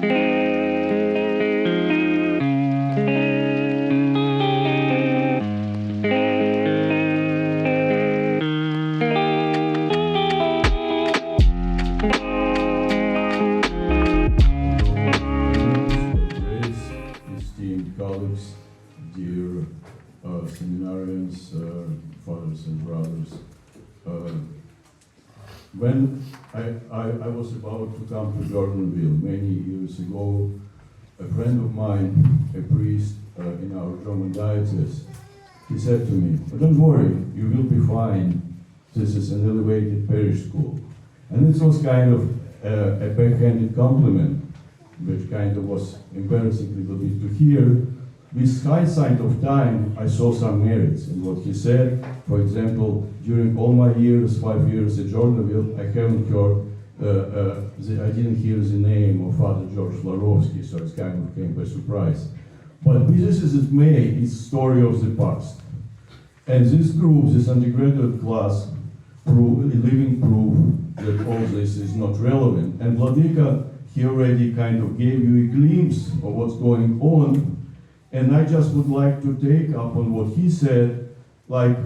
Dear seminarians, fathers and brothers, when I was about to come to Jordanville many years ago, a friend of mine, a priest in our German diocese, he said to me, "Don't worry, you will be fine. This is an elevated parish school." And this was kind of a backhanded compliment, which kind of was embarrassing a little bit to hear. With hindsight of time, I saw some merits in what he said. For example, during all my years, 5 years at Jordanville, I haven't heard, I didn't hear the name of Father George Flarovsky, so it's kind of came by surprise. But be this as it may, it's story of the past. And this group, this undergraduate class, living proof that all this is not relevant. And Vladika, he already kind of gave you a glimpse of what's going on. And I just would like to take up on what he said. Like,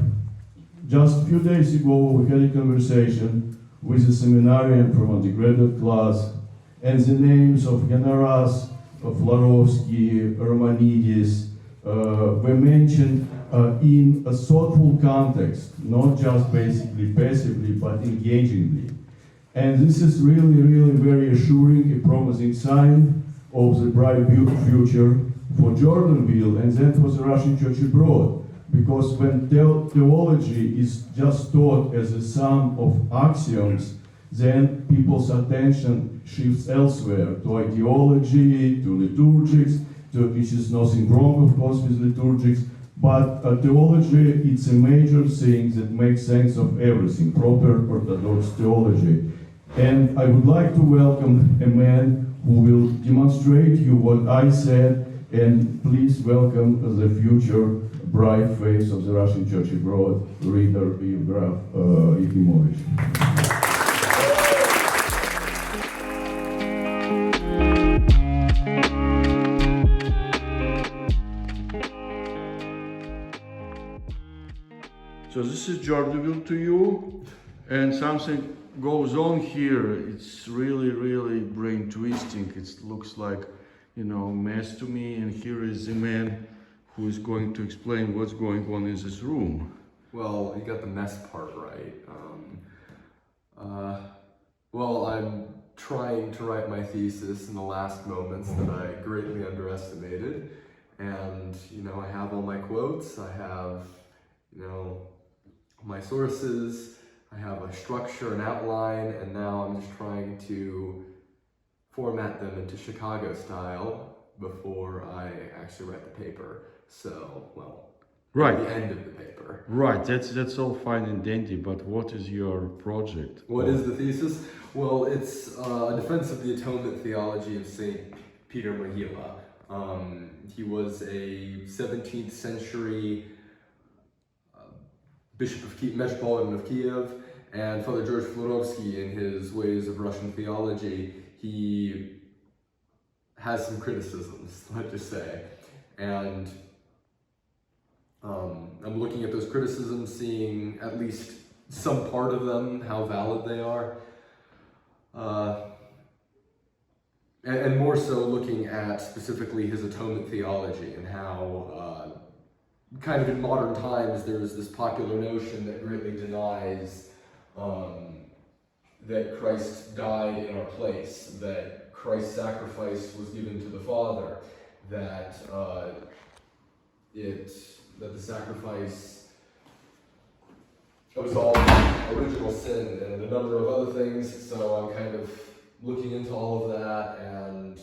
just a few days ago, we had a conversation with a seminarian from undergraduate class, and the names of Yevgraf, Flarovsky, Romanidis were mentioned in a thoughtful context, not just basically passively, but engagingly. And this is really, really very assuring, a promising sign of the bright future for Jordanville and then for the Russian Church abroad. Because when theology is just taught as a sum of axioms, then people's attention shifts elsewhere, to ideology, to liturgics, which is nothing wrong, of course, with liturgics, but theology, it's a major thing that makes sense of everything, proper Orthodox theology. And I would like to welcome a man who will demonstrate you what I said, and please welcome the future bright face of the Russian Church abroad, Reader Evgraf I. So this is Jordanville to you, and something goes on here. It's really, really brain twisting. It looks like, you know, mess to me, and here is the man who is going to explain what's going on in this room. Well, you got the mess part right. Well, I'm trying to write my thesis in the last moments that I greatly underestimated, and, you know, I have all my quotes, I have, you know, my sources, I have a structure, an outline, and now I'm just trying to format them into Chicago style before I actually write the paper. So, well, right. At the end of the paper. Right, that's all fine and dandy, but what is your project? What is the thesis? Well, it's a defense of the atonement theology of St. Peter Mohila. He was a 17th century Bishop of Metropolitan of Kiev, and Father George Flarovsky, in his Ways of Russian Theology, he has some criticisms, let's just say. And I'm looking at those criticisms, seeing at least some part of them, how valid they are. And more so looking at specifically his atonement theology and how kind of in modern times there's this popular notion that greatly denies that Christ died in our place, that Christ's sacrifice was given to the Father, that the sacrifice absolved original sin and a number of other things. So I'm kind of looking into all of that and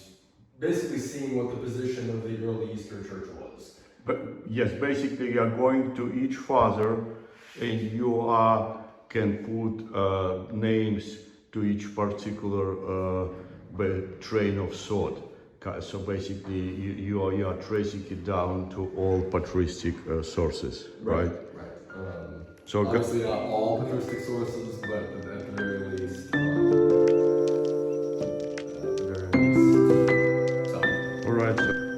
basically seeing what the position of the early Eastern Church was. But yes, basically you are going to each father and you can put names to each particular train of thought. So basically you are tracing it down to all patristic sources, right? Right. So obviously not all patristic sources, but at the very least, answer.